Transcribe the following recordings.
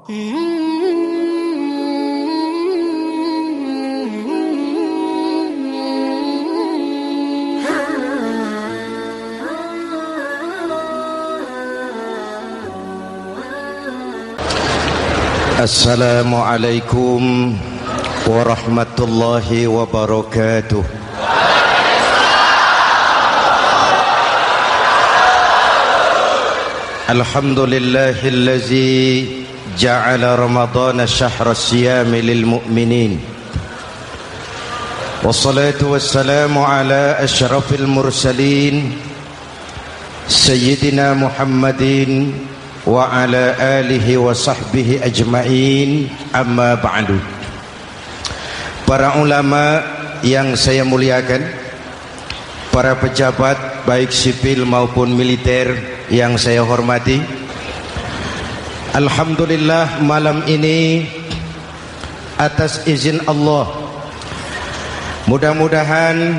Assalamualaikum warahmatullahi wabarakatuh. Alhamdulillahillazi ja'ala ramadhana syahra siyami lil mu'minin. Wassalatu wassalamu ala asyrafil mursalin Sayyidina Muhammadin wa ala alihi wa sahbihi ajma'in, amma ba'du. Para ulama yang saya muliakan, para pejabat baik sipil maupun militer yang saya hormati, alhamdulillah malam ini atas izin Allah, mudah-mudahan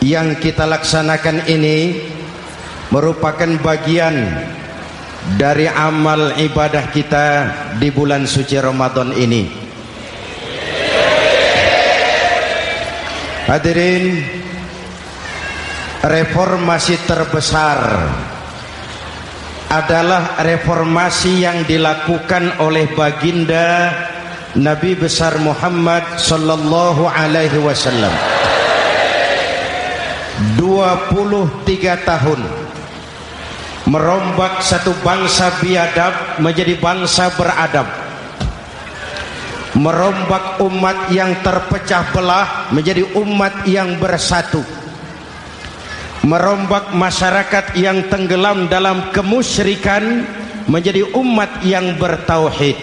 yang kita laksanakan ini merupakan bagian dari amal ibadah kita di bulan suci Ramadan ini. Hadirin, reformasi terbesar adalah reformasi yang dilakukan oleh baginda Nabi besar Muhammad sallallahu alaihi wasallam. 23 tahun merombak satu bangsa biadab menjadi bangsa beradab, merombak umat yang terpecah belah menjadi umat yang bersatu, merombak masyarakat yang tenggelam dalam kemusyrikan menjadi umat yang bertauhid.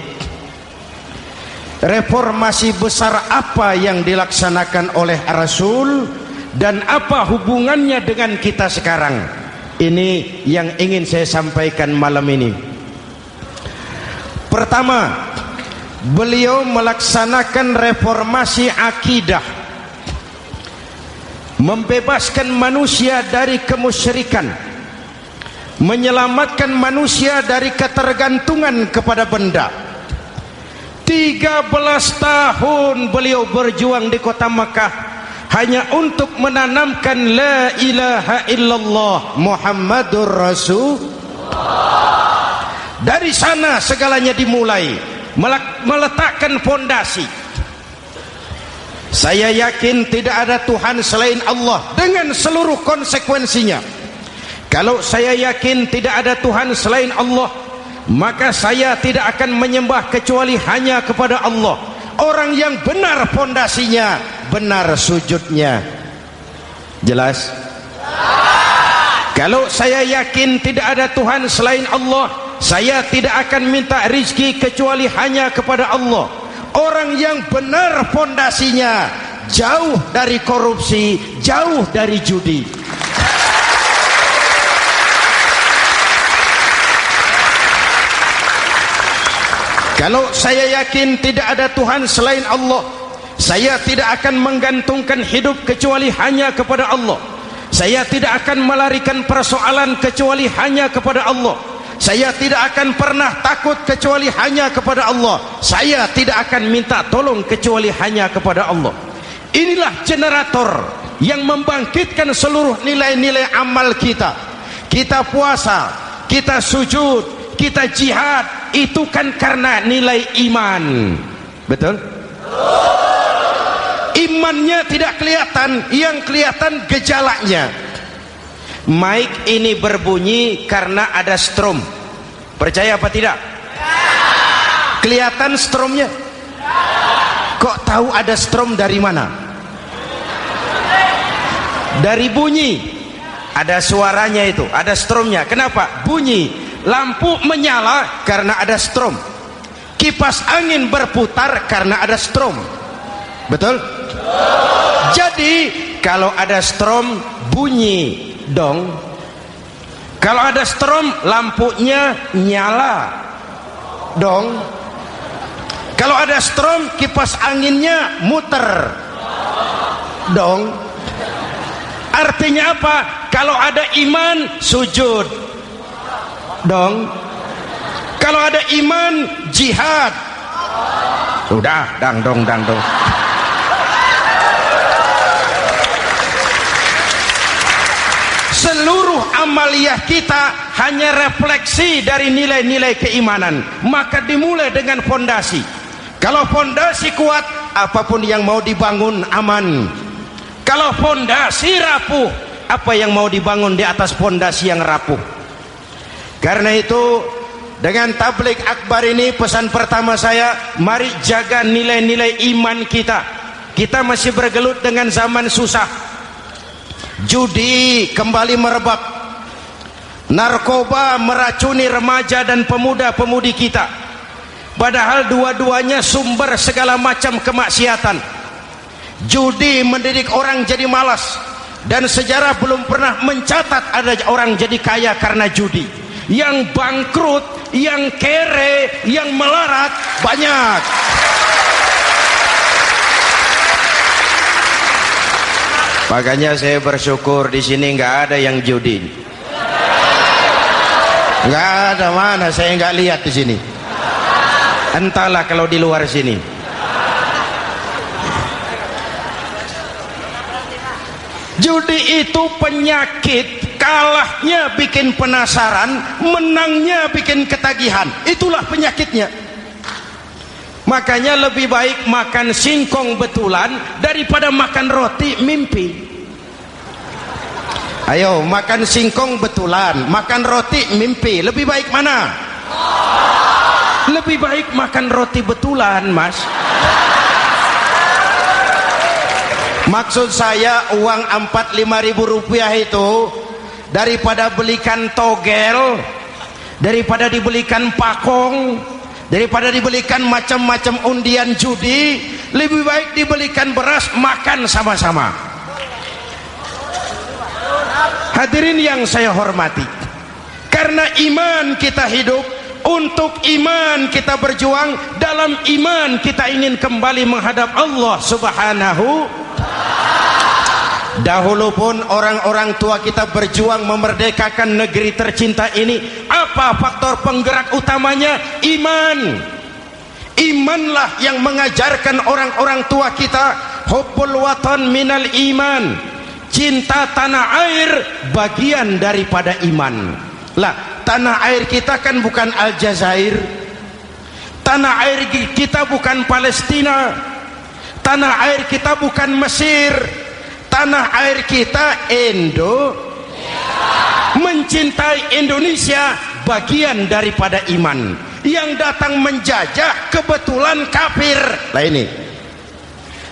Reformasi besar apa yang dilaksanakan oleh Rasul dan apa hubungannya dengan kita sekarang? Ini yang ingin saya sampaikan malam ini. Pertama, beliau melaksanakan reformasi akidah, membebaskan manusia dari kemusyrikan, menyelamatkan manusia dari ketergantungan kepada benda. 13 tahun beliau berjuang di kota Makkah hanya untuk menanamkan la ilaha illallah Muhammadur Rasulullah. Dari sana segalanya dimulai, meletakkan fondasi. Saya yakin tidak ada Tuhan selain Allah dengan seluruh konsekuensinya. Kalau saya yakin tidak ada Tuhan selain Allah, maka saya tidak akan menyembah kecuali hanya kepada Allah. Orang yang benar fondasinya, benar sujudnya. Jelas? Kalau saya yakin tidak ada Tuhan selain Allah, saya tidak akan minta rizki kecuali hanya kepada Allah. Orang yang benar fondasinya, jauh dari korupsi, jauh dari judi. Kalau saya yakin tidak ada Tuhan selain Allah, saya tidak akan menggantungkan hidup kecuali hanya kepada Allah. Saya tidak akan melarikan persoalan kecuali hanya kepada Allah. Saya tidak akan pernah takut kecuali hanya kepada Allah. Saya tidak akan minta tolong kecuali hanya kepada Allah. Inilah generator yang membangkitkan seluruh nilai-nilai amal kita. Kita puasa, kita sujud, kita jihad, itu kan karena nilai iman. Betul? Imannya tidak kelihatan, yang kelihatan gejalanya. Mic ini berbunyi karena ada strom. Percaya apa tidak? Kelihatan stromnya? Kok tahu ada strom dari mana? Dari bunyi. Ada suaranya itu, ada stromnya. Kenapa? Bunyi. Lampu menyala karena ada strom. Kipas angin berputar karena ada strom. Betul? Jadi kalau ada strom bunyi dong. Kalau ada strom lampunya nyala dong. Kalau ada strom kipas anginnya muter dong. Artinya apa? Kalau ada iman sujud dong. Kalau ada iman, jihad. Udah, dangdong. Seluruh amaliyah kita hanya refleksi dari nilai-nilai keimanan. Maka dimulai dengan fondasi. Kalau fondasi kuat, apapun yang mau dibangun aman. Kalau fondasi rapuh, apa yang mau dibangun di atas fondasi yang rapuh? Karena itu, dengan tabligh akbar ini, pesan pertama saya, mari jaga nilai-nilai iman kita. Kita masih bergelut dengan zaman susah. Judi kembali merebak, narkoba meracuni remaja dan pemuda-pemudi kita, padahal dua-duanya sumber segala macam kemaksiatan. Judi mendidik orang jadi malas, dan sejarah belum pernah mencatat ada orang jadi kaya karena judi. Yang bangkrut, yang kere, yang melarat banyak. Makanya saya bersyukur di sini nggak ada yang judi. Nggak ada, mana saya nggak lihat di sini. Entahlah kalau di luar sini. Judi itu penyakit, kalahnya bikin penasaran, menangnya bikin ketagihan. Itulah penyakitnya. Makanya lebih baik makan singkong betulan daripada makan roti mimpi. Ayo, makan singkong betulan, makan roti mimpi, lebih baik mana? Lebih baik makan roti betulan, Mas. Maksud saya, uang 4-5 ribu rupiah itu daripada belikan togel, daripada dibelikan pakong, daripada dibelikan macam-macam undian judi, lebih baik dibelikan beras, makan sama-sama. Hadirin yang saya hormati, karena iman kita hidup, untuk iman kita berjuang, dalam iman kita ingin kembali menghadap Allah Subhanahu. Dahulu pun orang-orang tua kita berjuang memerdekakan negeri tercinta ini. Apa faktor penggerak utamanya? Iman. Imanlah yang mengajarkan orang-orang tua kita, hubbul watan minal iman. Cinta tanah air bagian daripada iman. Lah, tanah air kita kan bukan Aljazair. Tanah air kita bukan Palestina. Tanah air kita bukan Mesir. Tanah air kita mencintai Indonesia bagian daripada iman. Yang datang menjajah kebetulan kafir. Lah ini,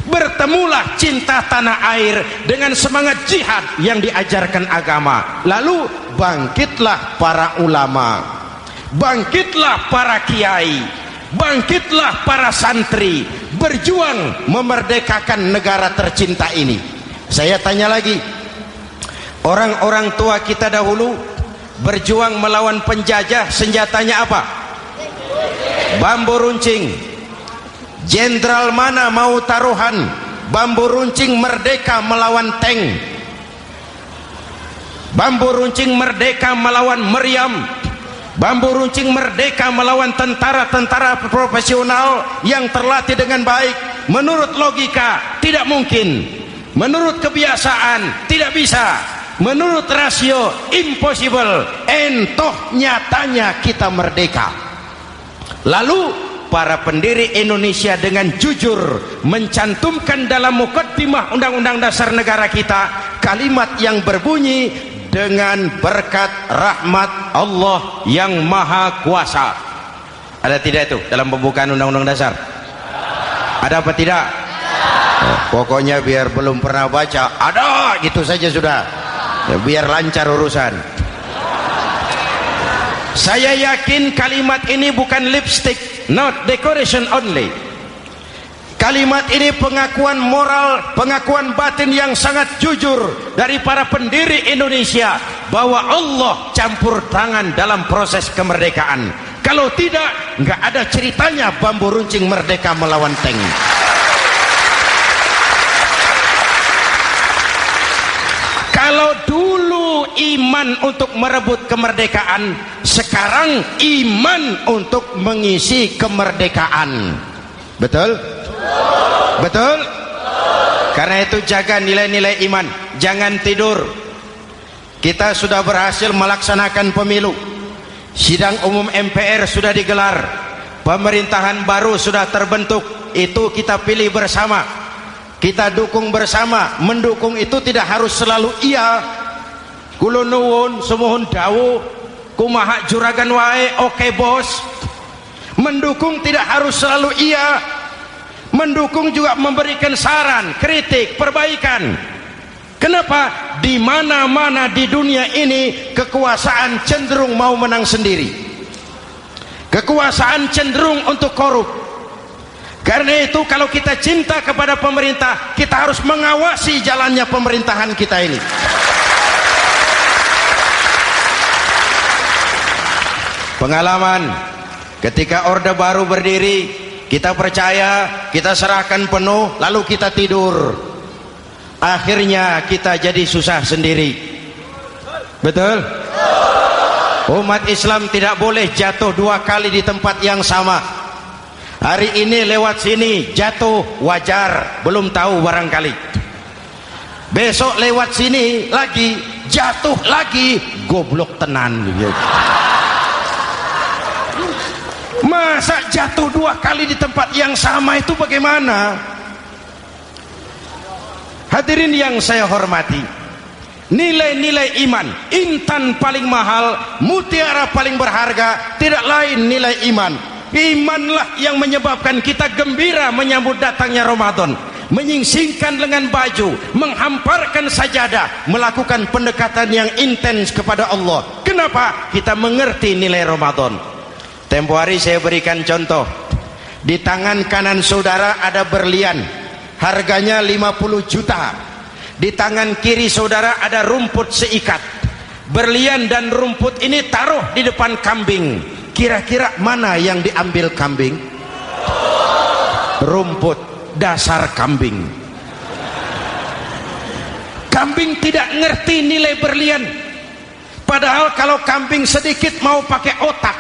bertemulah cinta tanah air dengan semangat jihad yang diajarkan agama. Lalu bangkitlah para ulama, bangkitlah para kiai, bangkitlah para santri, berjuang memerdekakan negara tercinta ini. Saya tanya lagi, orang-orang tua kita dahulu berjuang melawan penjajah, senjatanya apa? Bambu runcing. Jenderal mana mau taruhan? Bambu runcing merdeka melawan tank. Bambu runcing merdeka melawan meriam. Bambu runcing merdeka melawan tentara-tentara profesional yang terlatih dengan baik. Menurut logika tidak mungkin, menurut kebiasaan tidak bisa, menurut rasio impossible. Entoh nyatanya kita merdeka. Lalu para pendiri Indonesia dengan jujur mencantumkan dalam mukaddimah Undang-Undang Dasar Negara kita kalimat yang berbunyi, dengan berkat rahmat Allah yang Maha Kuasa. Ada tidak itu dalam pembukaan Undang-Undang Dasar? Ada apa tidak? Pokoknya biar belum pernah baca, ada gitu saja sudah, ya, biar lancar urusan. Saya yakin kalimat ini bukan lipstick, not decoration only. Kalimat ini pengakuan moral, pengakuan batin yang sangat jujur dari para pendiri Indonesia bahwa Allah campur tangan dalam proses kemerdekaan. Kalau tidak, nggak ada ceritanya bambu runcing merdeka melawan tank. Kalau dulu iman untuk merebut kemerdekaan, sekarang iman untuk mengisi kemerdekaan. Betul? Betul? Karena itu jaga nilai-nilai iman, jangan tidur. Kita sudah berhasil melaksanakan pemilu, sidang umum MPR sudah digelar, pemerintahan baru sudah terbentuk, itu kita pilih bersama, kita dukung bersama. Mendukung itu tidak harus selalu iya, kula nuwun semohon dawuh kumaha juragan wae oke bos. Mendukung tidak harus selalu iya, mendukung juga memberikan saran, kritik, perbaikan. Kenapa? Di mana-mana di dunia ini kekuasaan cenderung mau menang sendiri, kekuasaan cenderung untuk korup. Karena itu kalau kita cinta kepada pemerintah, kita harus mengawasi jalannya pemerintahan kita ini. Pengalaman ketika Orde Baru berdiri, kita percaya, kita serahkan penuh, lalu kita tidur. Akhirnya kita jadi susah sendiri. Betul? Umat Islam tidak boleh jatuh dua kali di tempat yang sama. Hari ini lewat sini jatuh wajar, belum tahu barangkali. Besok lewat sini lagi jatuh lagi, goblok tenan. Masa jatuh dua kali di tempat yang sama itu bagaimana? Hadirin yang saya hormati, nilai-nilai iman, intan paling mahal, mutiara paling berharga, tidak lain nilai iman. Imanlah yang menyebabkan kita gembira menyambut datangnya Ramadan, menyingsingkan lengan baju, menghamparkan sajadah, melakukan pendekatan yang intens kepada Allah. Kenapa? Kita mengerti nilai Ramadan. Tempo hari saya berikan contoh, di tangan kanan saudara ada berlian, harganya 50 juta. Di tangan kiri saudara ada rumput seikat. Berlian dan rumput ini taruh di depan kambing. Kira-kira mana yang diambil kambing? Rumput, dasar kambing. Kambing tidak ngerti nilai berlian. Padahal kalau kambing sedikit mau pakai otak.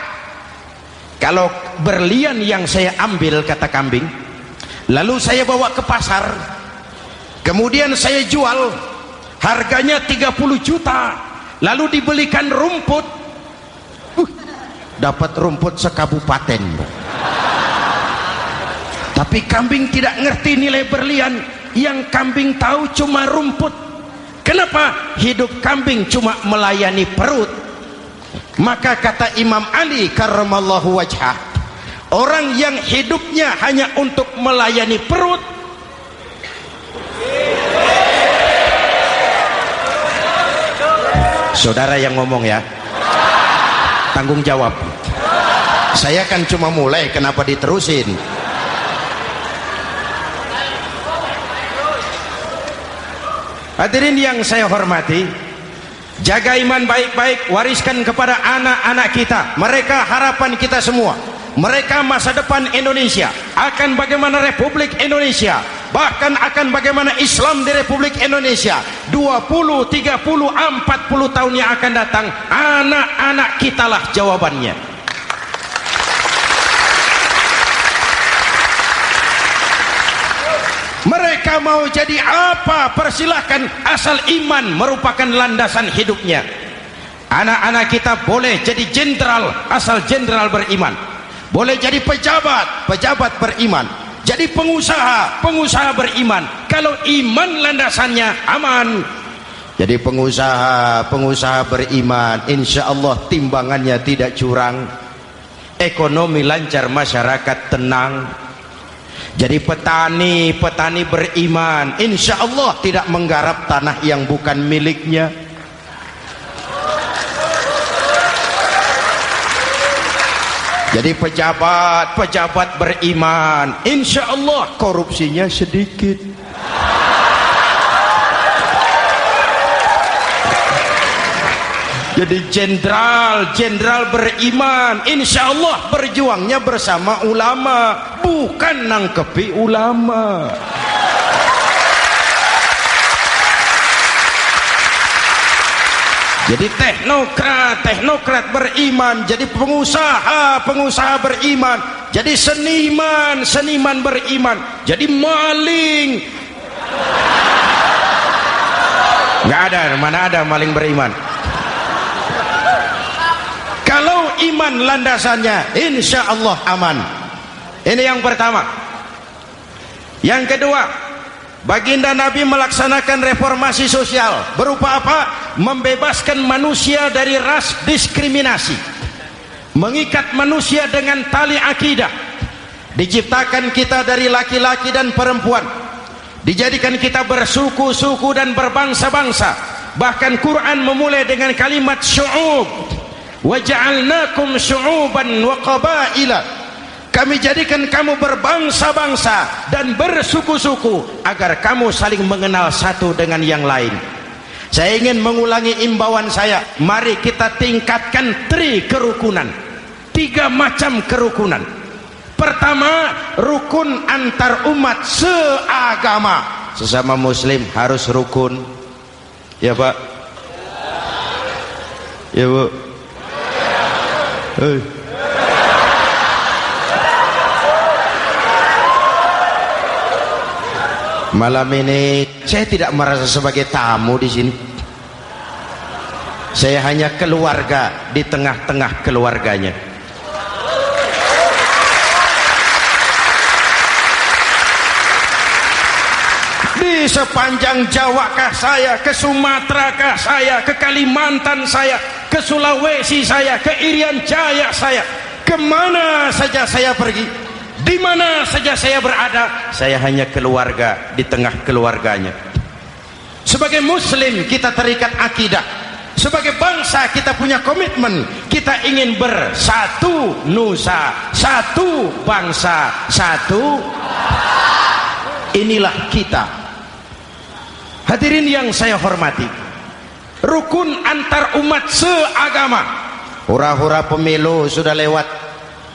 Kalau berlian yang saya ambil, kata kambing, lalu saya bawa ke pasar, kemudian saya jual, harganya 30 juta, lalu dibelikan rumput, dapat rumput sekabupaten. Tapi kambing tidak ngerti nilai berlian, yang kambing tahu cuma rumput. Kenapa? Hidup kambing cuma melayani perut. Maka kata Imam Ali karramallahu wajhah, orang yang hidupnya hanya untuk melayani perut, saudara yang ngomong ya, tanggung jawab. Saya kan cuma mulai, kenapa diterusin? Hadirin yang saya hormati, jaga iman baik-baik, wariskan kepada anak-anak kita. Mereka harapan kita semua, mereka masa depan Indonesia. Akan bagaimana Republik Indonesia, bahkan akan bagaimana Islam di Republik Indonesia 20, 30, 40 tahun yang akan datang, anak-anak kitalah jawabannya. Mereka mau jadi apa, persilahkan, asal iman merupakan landasan hidupnya. Anak-anak kita boleh jadi jenderal asal jenderal beriman, boleh jadi pejabat, pejabat beriman, jadi pengusaha, pengusaha beriman. Kalau iman landasannya aman. Jadi pengusaha, pengusaha beriman, insya Allah timbangannya tidak curang, ekonomi lancar, masyarakat tenang. Jadi petani, petani beriman, insya Allah tidak menggarap tanah yang bukan miliknya. Jadi pejabat, pejabat beriman, insya Allah korupsinya sedikit. Jadi jenderal, jenderal beriman, insya Allah berjuangnya bersama ulama, bukan nangkepi ulama. Jadi teknokrat beriman, jadi pengusaha beriman, jadi seniman beriman, jadi maling. Nggak ada, mana ada maling beriman. Kalau iman landasannya, insya Allah aman. Ini yang pertama. Yang kedua, baginda Nabi melaksanakan reformasi sosial. Berupa apa? Membebaskan manusia dari ras diskriminasi, mengikat manusia dengan tali akidah. Diciptakan kita dari laki-laki dan perempuan, dijadikan kita bersuku-suku dan berbangsa-bangsa. Bahkan Quran memulai dengan kalimat syu'ub, wa ja'alnakum syu'uban wa qabaila. Kami jadikan kamu berbangsa-bangsa dan bersuku-suku agar kamu saling mengenal satu dengan yang lain. Saya ingin mengulangi imbauan saya, mari kita tingkatkan kerukunan. 3 macam kerukunan. Pertama, rukun antar umat seagama. Sesama muslim harus rukun. Ya Pak? Ya Bu? Malam ini saya tidak merasa sebagai tamu di sini. Saya hanya keluarga di tengah-tengah keluarganya. Di sepanjang Jawa kah saya, ke Sumatera kah saya, ke Kalimantan saya, ke Sulawesi saya, ke Irian Jaya saya, kemana saja saya pergi, di mana saja saya berada, saya hanya keluarga di tengah keluarganya. Sebagai muslim kita terikat akidah, sebagai bangsa kita punya komitmen, kita ingin bersatu nusa, satu bangsa, satu. Inilah kita. Hadirin yang saya hormati, rukun antar umat seagama. Hura-hura pemilu sudah lewat,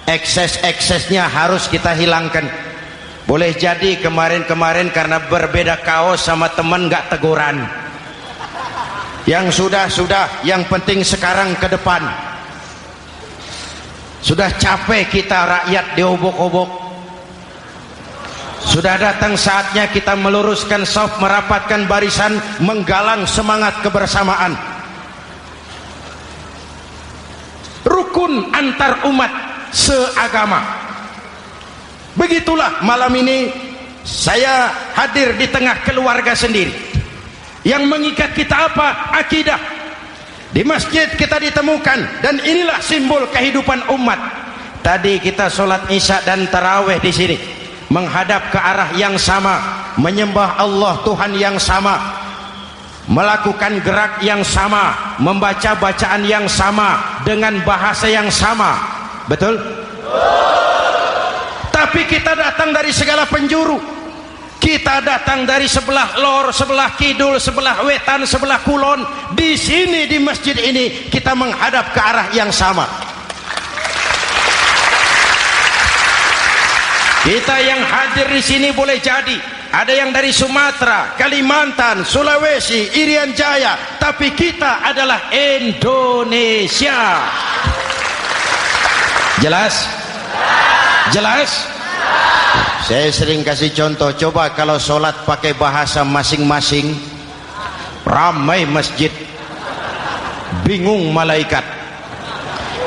ekses-eksesnya harus kita hilangkan. Boleh jadi kemarin-kemarin karena berbeda kaos sama teman gak teguran. Yang sudah, yang penting sekarang ke depan. Sudah capek kita rakyat diobok-obok. Sudah datang saatnya kita meluruskan saf, merapatkan barisan, menggalang semangat kebersamaan. Rukun antar umat seagama. Begitulah malam ini saya hadir di tengah keluarga sendiri. Yang mengikat kita apa? Akidah. Di masjid kita ditemukan, dan inilah simbol kehidupan umat. Tadi kita sholat isya dan tarawih di sini, menghadap ke arah yang sama, menyembah Allah Tuhan yang sama, melakukan gerak yang sama, membaca bacaan yang sama, dengan bahasa yang sama. Betul? Tapi kita datang dari segala penjuru. Kita datang dari sebelah lor, sebelah kidul, sebelah wetan, sebelah kulon. Di sini di masjid ini kita menghadap ke arah yang sama. Kita yang hadir di sini boleh jadi ada yang dari Sumatera, Kalimantan, Sulawesi, Irian Jaya, tapi kita adalah Indonesia. Jelas? Jelas? Saya sering kasih contoh, coba kalau sholat pakai bahasa masing-masing, ramai masjid, bingung malaikat.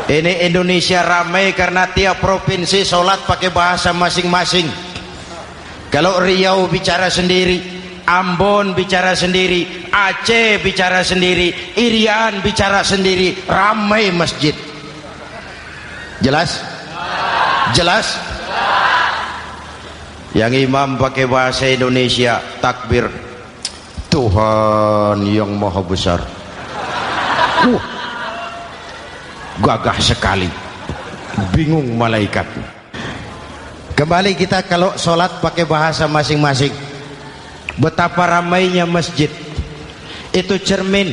Ini Indonesia ramai karena tiap provinsi sholat pakai bahasa masing-masing. Kalau Riau bicara sendiri, Ambon bicara sendiri, Aceh bicara sendiri, Irian bicara sendiri, ramai masjid. Jelas? Jelas? Yang imam pakai bahasa Indonesia, takbir, Tuhan yang maha besar. Gagah sekali, bingung malaikat. Kembali kita kalau sholat pakai bahasa masing-masing. Betapa ramainya masjid. Itu cermin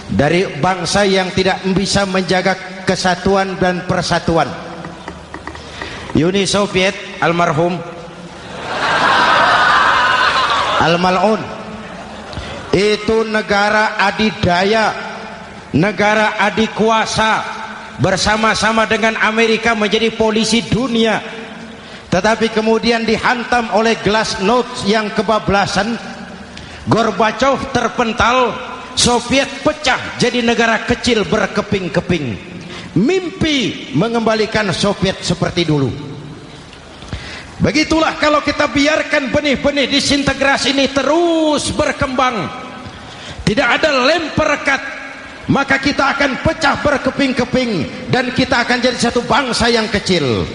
dari bangsa yang tidak bisa menjaga kesatuan dan persatuan. Uni Soviet almarhum Al-Mal'un itu negara adidaya, negara adik kuasa bersama-sama dengan Amerika menjadi polisi dunia, tetapi kemudian dihantam oleh glasnost yang kebablasan. Gorbachev terpental, Soviet pecah jadi negara kecil berkeping-keping. Mimpi mengembalikan Soviet seperti dulu. Begitulah kalau kita biarkan benih-benih disintegrasi ini terus berkembang, tidak ada lem perekat, maka kita akan pecah berkeping-keping dan kita akan jadi satu bangsa yang kecil.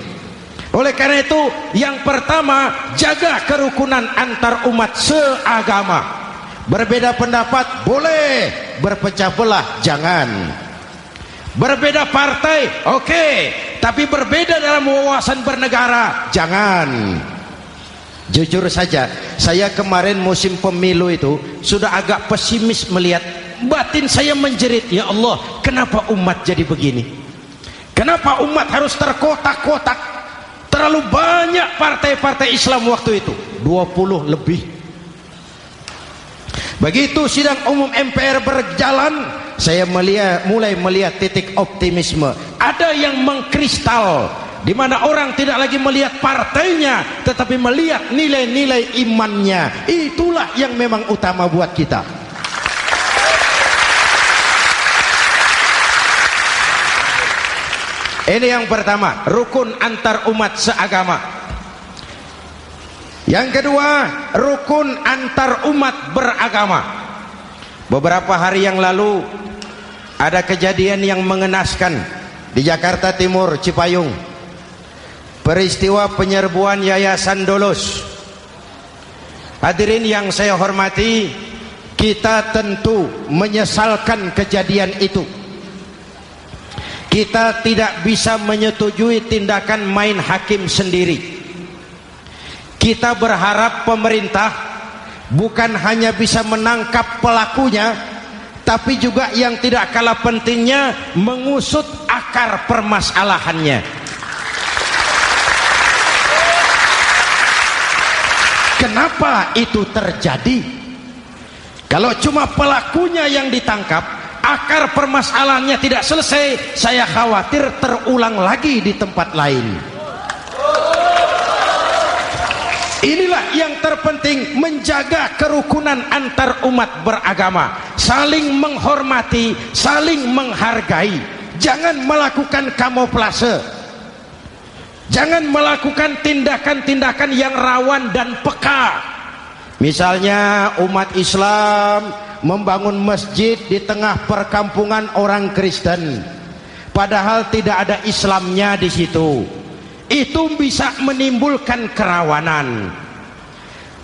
Oleh karena itu, yang pertama, jaga kerukunan antar umat seagama. Berbeda pendapat boleh, berpecah belah jangan. Berbeda partai oke, tapi berbeda dalam wawasan bernegara jangan. Jujur saja, saya kemarin musim pemilu itu sudah agak pesimis melihat. Batin saya menjerit, ya Allah, kenapa umat jadi begini? Kenapa umat harus terkotak-kotak? Terlalu banyak partai-partai Islam waktu itu, 20 lebih. Begitu sidang umum MPR berjalan, saya mulai melihat titik optimisme. Ada yang mengkristal, di mana orang tidak lagi melihat partainya, tetapi melihat nilai-nilai imannya. Itulah yang memang utama buat kita. Ini yang pertama, rukun antar umat seagama. Yang kedua, rukun antar umat beragama. Beberapa hari yang lalu ada kejadian yang mengenaskan di Jakarta Timur, Cipayung. Peristiwa penyerbuan Yayasan Dolos. Hadirin yang saya hormati, kita tentu menyesalkan kejadian itu. Kita tidak bisa menyetujui tindakan main hakim sendiri. Kita berharap pemerintah bukan hanya bisa menangkap pelakunya, tapi juga yang tidak kalah pentingnya mengusut akar permasalahannya. Kenapa itu terjadi? Kalau cuma pelakunya yang ditangkap, akar permasalahannya tidak selesai, saya khawatir terulang lagi di tempat lain. Inilah yang terpenting, menjaga kerukunan antar umat beragama, saling menghormati, saling menghargai. Jangan melakukan kamuflase, jangan melakukan tindakan-tindakan yang rawan dan peka. Misalnya umat Islam membangun masjid di tengah perkampungan orang Kristen, padahal tidak ada Islamnya di situ. Itu bisa menimbulkan kerawanan.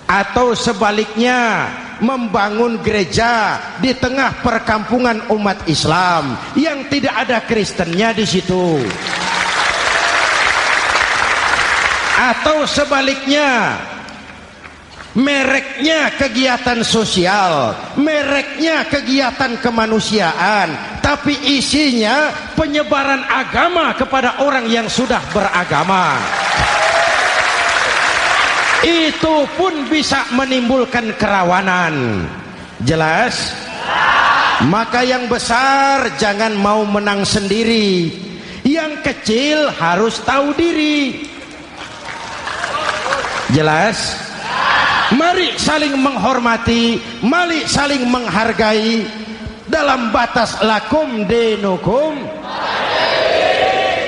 Atau sebaliknya, membangun gereja di tengah perkampungan umat Islam yang tidak ada Kristennya di situ. Atau sebaliknya, mereknya kegiatan sosial, mereknya kegiatan kemanusiaan, tapi isinya penyebaran agama kepada orang yang sudah beragama. Itu pun bisa menimbulkan kerawanan. Jelas? Maka yang besar jangan mau menang sendiri, yang kecil harus tahu diri. Jelas? Mari saling menghormati, mari saling menghargai dalam batas lakum dinukum.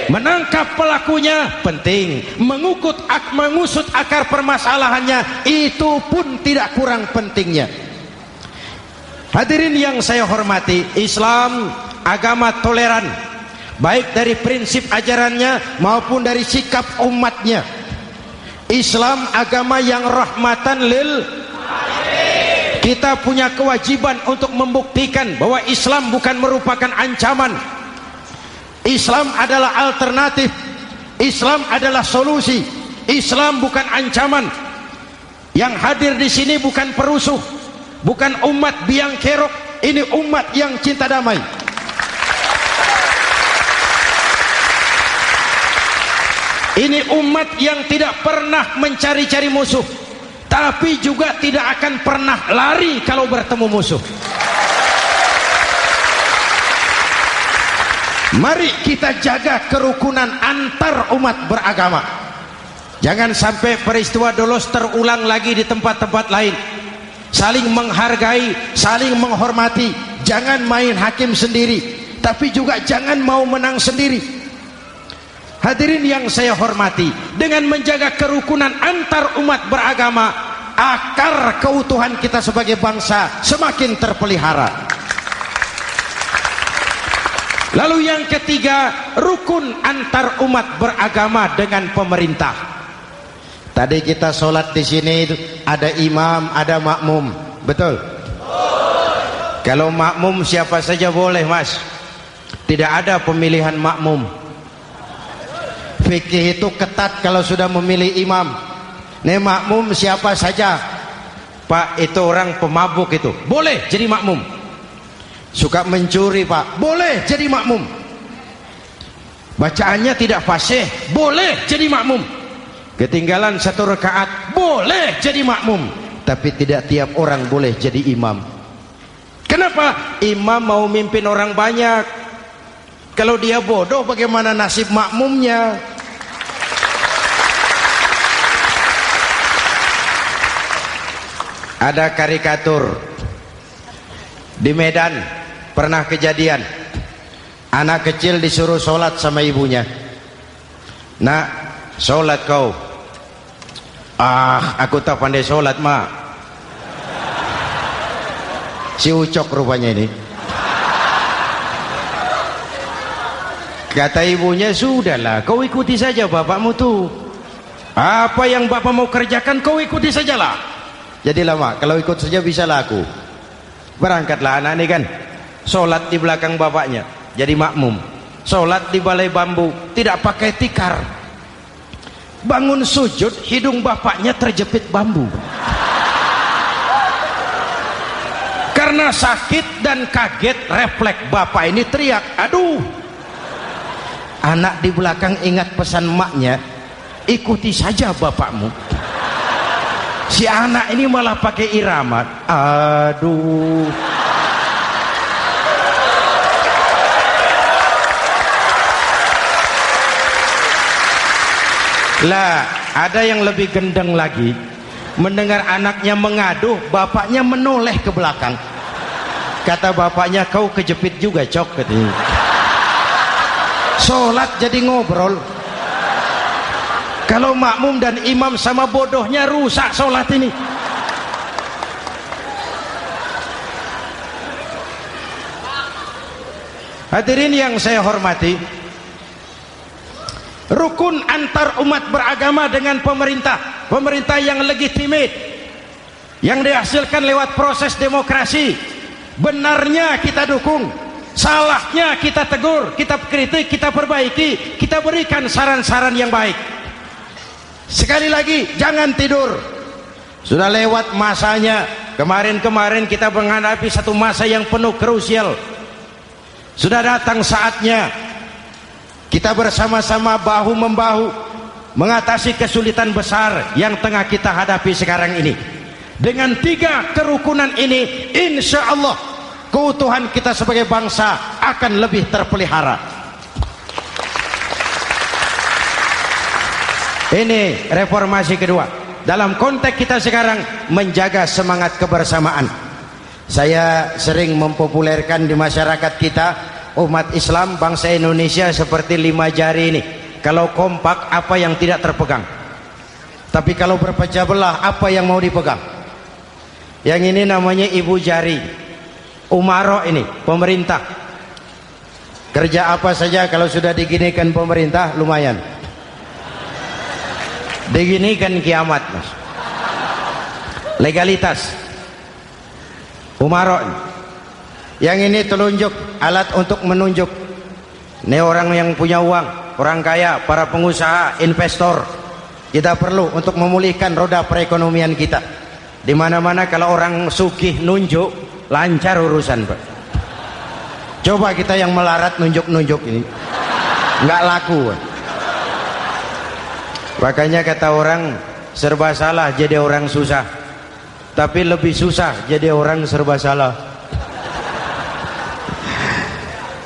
Menangkap pelakunya penting, mengusut akar permasalahannya itu pun tidak kurang pentingnya. Hadirin yang saya hormati, Islam agama toleran, baik dari prinsip ajarannya maupun dari sikap umatnya. Islam agama yang rahmatan lil alamin. Kita punya kewajiban untuk membuktikan bahwa Islam bukan merupakan ancaman. Islam adalah alternatif. Islam adalah solusi. Islam bukan ancaman. Yang hadir di sini bukan perusuh, bukan umat biang kerok. Ini umat yang cinta damai. Ini umat yang tidak pernah mencari-cari musuh, tapi juga tidak akan pernah lari kalau bertemu musuh. Mari kita jaga kerukunan antar umat beragama. Jangan sampai peristiwa Dolos terulang lagi di tempat-tempat lain. Saling menghargai, saling menghormati. Jangan main hakim sendiri, tapi juga jangan mau menang sendiri. Hadirin yang saya hormati, dengan menjaga kerukunan antar umat beragama, akar keutuhan kita sebagai bangsa semakin terpelihara. Lalu yang ketiga, rukun antar umat beragama dengan pemerintah. Tadi kita sholat di sini ada imam, ada makmum, betul? Kalau makmum siapa saja boleh, Mas. Tidak ada pemilihan makmum. Fikih itu ketat kalau sudah memilih imam. Nih makmum siapa saja. Pak, itu orang pemabuk itu, boleh jadi makmum. Suka mencuri, Pak, boleh jadi makmum. Bacaannya tidak fasih, boleh jadi makmum. Ketinggalan 1 rakaat, boleh jadi makmum. Tapi tidak tiap orang boleh jadi imam. Kenapa? Imam mau mimpin orang banyak. Kalau dia bodoh, bagaimana nasib makmumnya? Ada karikatur di Medan, pernah kejadian anak kecil disuruh sholat sama ibunya. Nak, sholat kau. Ah, aku tak pandai sholat, mak. Si Ucok rupanya ini. Kata ibunya, sudahlah, kau ikuti saja bapakmu tuh. Apa yang bapak mau kerjakan, kau ikuti sajalah. Jadilah, mak, kalau ikut saja bisa laku. Berangkatlah anak ini kan, sholat di belakang bapaknya, jadi makmum. Sholat di balai bambu, tidak pakai tikar. Bangun sujud, hidung bapaknya terjepit bambu. Karena sakit dan kaget, refleks bapak ini teriak, aduh. Anak di belakang ingat pesan maknya, ikuti saja bapakmu. Si anak ini malah pakai irama, aduh. Lah, ada yang lebih gendeng lagi. Mendengar anaknya mengadu, bapaknya menoleh ke belakang. Kata bapaknya, kau kejepit juga, Cok, katanya. Sholat jadi ngobrol. Kalau makmum dan imam sama bodohnya, rusak sholat ini. Hadirin yang saya hormati, rukun antar umat beragama dengan pemerintah, pemerintah yang legitimate, yang dihasilkan lewat proses demokrasi. Benarnya kita dukung, salahnya kita tegur, kita kritik, kita perbaiki, kita berikan saran-saran yang baik. Sekali lagi, jangan tidur. Sudah lewat masanya. Kemarin-kemarin kita menghadapi satu masa yang penuh krusial. Sudah datang saatnya kita bersama-sama bahu-membahu mengatasi kesulitan besar yang tengah kita hadapi sekarang ini. Dengan 3 kerukunan ini, insya Allah keutuhan kita sebagai bangsa akan lebih terpelihara. Ini reformasi kedua. Dalam konteks kita sekarang, menjaga semangat kebersamaan. Saya sering mempopulerkan di masyarakat kita, umat Islam bangsa Indonesia seperti 5 jari ini. Kalau kompak, apa yang tidak terpegang? Tapi kalau berpecah belah, apa yang mau dipegang? Yang ini namanya ibu jari. Umaro ini, pemerintah. Kerja apa saja kalau sudah diginikan pemerintah, lumayan. Diginikan kiamat, Mas. Legalitas. Umaro. Yang ini telunjuk, alat untuk menunjuk. Ini orang yang punya uang, orang kaya, para pengusaha, investor. Kita perlu untuk memulihkan roda perekonomian kita. Di mana-mana kalau orang sugih nunjuk, lancar urusan, Pak. Coba kita yang melarat nunjuk-nunjuk ini, nggak laku, Pak. Makanya kata orang, serba salah jadi orang susah, tapi lebih susah jadi orang serba salah.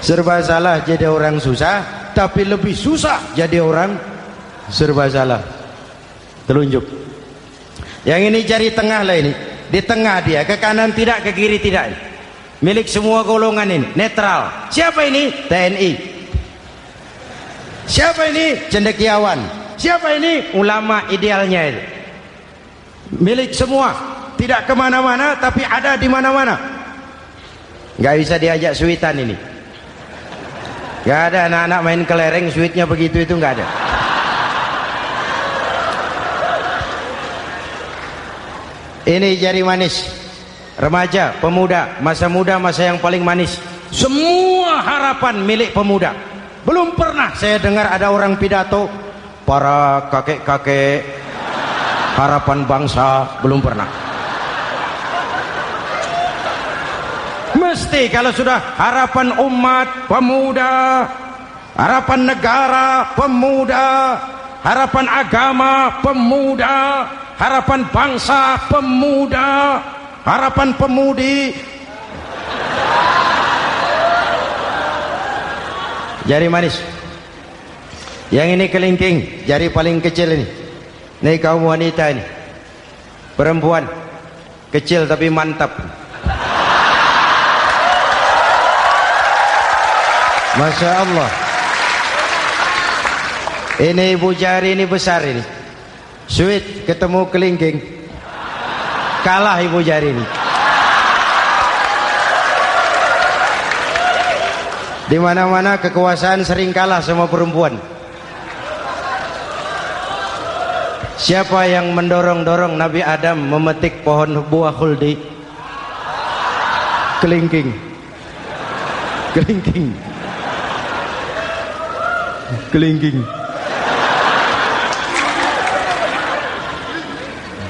serba salah jadi orang susah, tapi lebih susah jadi orang serba salah. Telunjuk. Yang ini jari tengah lah ini, di tengah dia, ke kanan tidak, ke kiri tidak. Milik semua golongan ini, netral. Siapa ini? TNI. Siapa ini? Cendekiawan. Siapa ini? Ulama idealnya itu. Milik semua, tidak kemana-mana, tapi ada di mana-mana. Gak bisa diajak suitan ini. Gak ada anak-anak main kelereng suitnya begitu, itu gak ada. Ini jari manis, remaja, pemuda, masa muda, masa yang paling manis. Semua harapan milik pemuda. Belum pernah saya dengar ada orang pidato para kakek-kakek harapan bangsa, belum pernah. Mesti kalau sudah harapan umat, pemuda, harapan negara, pemuda, harapan agama, pemuda, harapan bangsa, pemuda, harapan pemudi. Jari manis. Yang ini kelingking, jari paling kecil ini. Ini kaum wanita ini. Perempuan kecil tapi mantap. Masya Allah. Ini ibu jari ini besar ini. Sweet ketemu kelingking, kalah ibu jari ini. Di mana-mana kekuasaan sering kalah sama perempuan. Siapa yang mendorong-dorong Nabi Adam memetik pohon buah khuldi? Kelingking. Kelingking. Kelingking.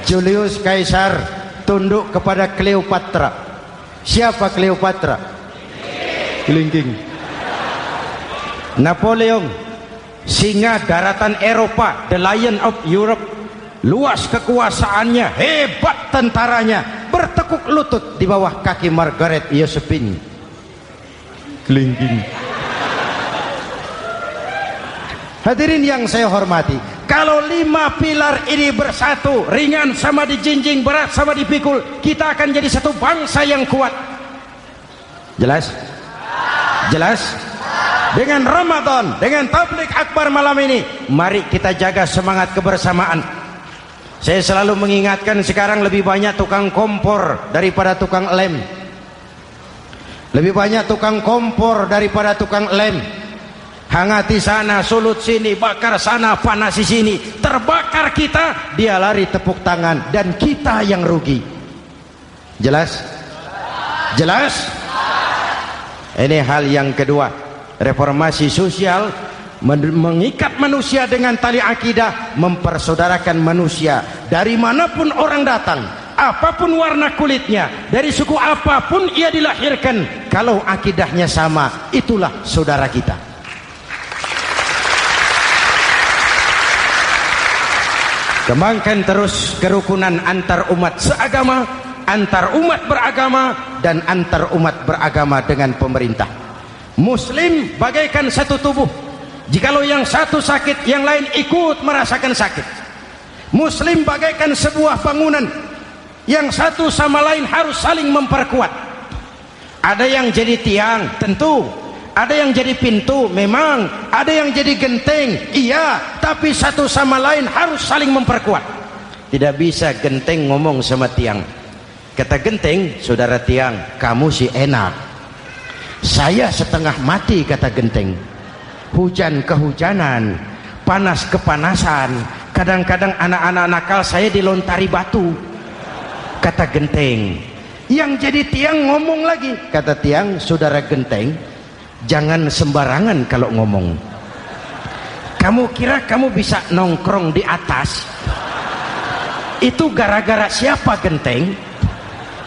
Julius Caesar tunduk kepada Cleopatra. Siapa Cleopatra? Kelingking. Napoleon, singa daratan Eropa, the Lion of Europe, luas kekuasaannya, hebat tentaranya, bertekuk lutut di bawah kaki Margaret Josephine. Kelingking. Hadirin yang saya hormati, kalau 5 pilar ini bersatu, ringan sama dijinjing, berat sama dipikul, kita akan jadi satu bangsa yang kuat. Jelas? Jelas? Dengan Ramadan, dengan tabligh akbar malam ini, mari kita jaga semangat kebersamaan. Saya selalu mengingatkan, sekarang lebih banyak tukang kompor daripada tukang lem. Lebih banyak tukang kompor daripada tukang lem. Hangati sana, sulut sini, bakar sana, panasi sini, terbakar kita, dia lari tepuk tangan, dan kita yang rugi. Jelas? Jelas? Ini hal yang kedua. Reformasi sosial mengikat manusia dengan tali akidah, mempersaudarakan manusia dari manapun orang datang, apapun warna kulitnya, dari suku apapun ia dilahirkan, kalau akidahnya sama, itulah saudara kita. Kembangkan terus kerukunan antar umat seagama, antar umat beragama, dan antar umat beragama dengan pemerintah. Muslim bagaikan satu tubuh. Jikalau yang satu sakit, yang lain ikut merasakan sakit. Muslim bagaikan sebuah bangunan, yang satu sama lain harus saling memperkuat. Ada yang jadi tiang, tentu. Ada yang jadi pintu, memang. Ada yang jadi genteng, iya. Tapi satu sama lain harus saling memperkuat. Tidak bisa genteng ngomong sama tiang. Kata genteng, saudara tiang, kamu sih enak. Saya setengah mati, kata genteng. Hujan kehujanan, panas kepanasan. Kadang-kadang anak-anak nakal saya dilontari batu, kata genteng. Yang jadi tiang ngomong lagi. Kata tiang, saudara genteng, jangan sembarangan kalau ngomong. Kamu kira kamu bisa nongkrong di atas? Itu gara-gara siapa, genteng?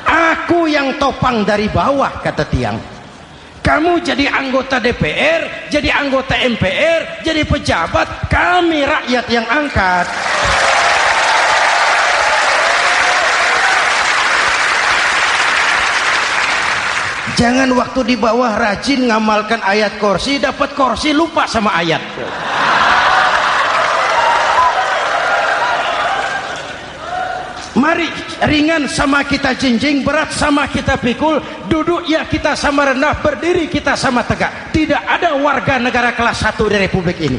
Aku yang topang dari bawah, kata tiang. Kamu jadi anggota DPR, jadi anggota MPR, jadi pejabat, kami rakyat yang angkat. Jangan waktu di bawah rajin ngamalkan ayat kursi, dapat kursi lupa sama ayat. Mari ringan sama kita jinjing, berat sama kita pikul, duduk ya kita sama rendah, berdiri kita sama tegak. Tidak ada warga negara kelas 1 di Republik ini.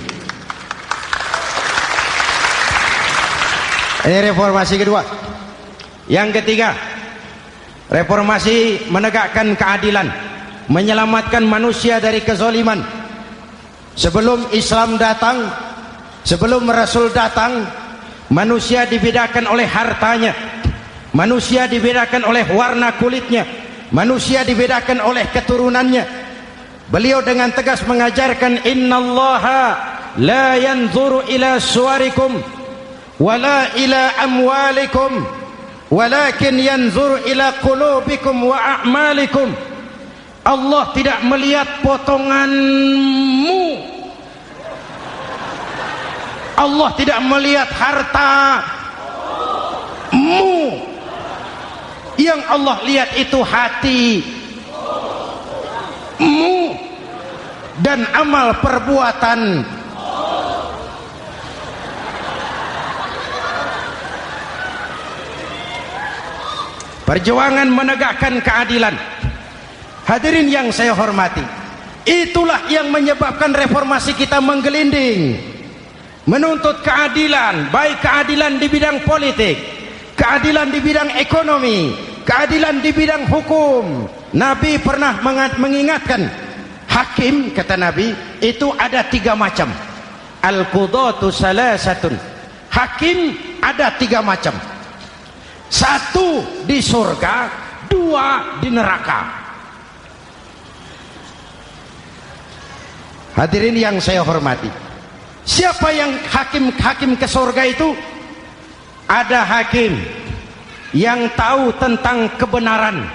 Ini reformasi kedua. Yang ketiga, reformasi menegakkan keadilan, menyelamatkan manusia dari kezaliman. Sebelum Islam datang, sebelum Rasul datang, manusia dibedakan oleh hartanya, manusia dibedakan oleh warna kulitnya, manusia dibedakan oleh keturunannya. Beliau dengan tegas mengajarkan, innallaha la yanzuru ila suwarikum wala ila amwalikum walakin yanzuru ila qulubikum wa a'malikum. Allah tidak melihat potonganmu, Allah tidak melihat hartamu. Yang Allah lihat itu hatimu dan amal perbuatan. Perjuangan menegakkan keadilan. Hadirin yang saya hormati, itulah yang menyebabkan reformasi kita menggelinding, menuntut keadilan, baik keadilan di bidang politik, keadilan di bidang ekonomi, keadilan di bidang hukum. Nabi pernah mengingatkan, hakim, kata Nabi, itu ada 3 macam. Al-qudatu salasatun. Hakim ada 3 macam. 1 di surga, 2 di neraka. Hadirin yang saya hormati, siapa yang hakim ke surga itu? Ada hakim yang tahu tentang kebenaran,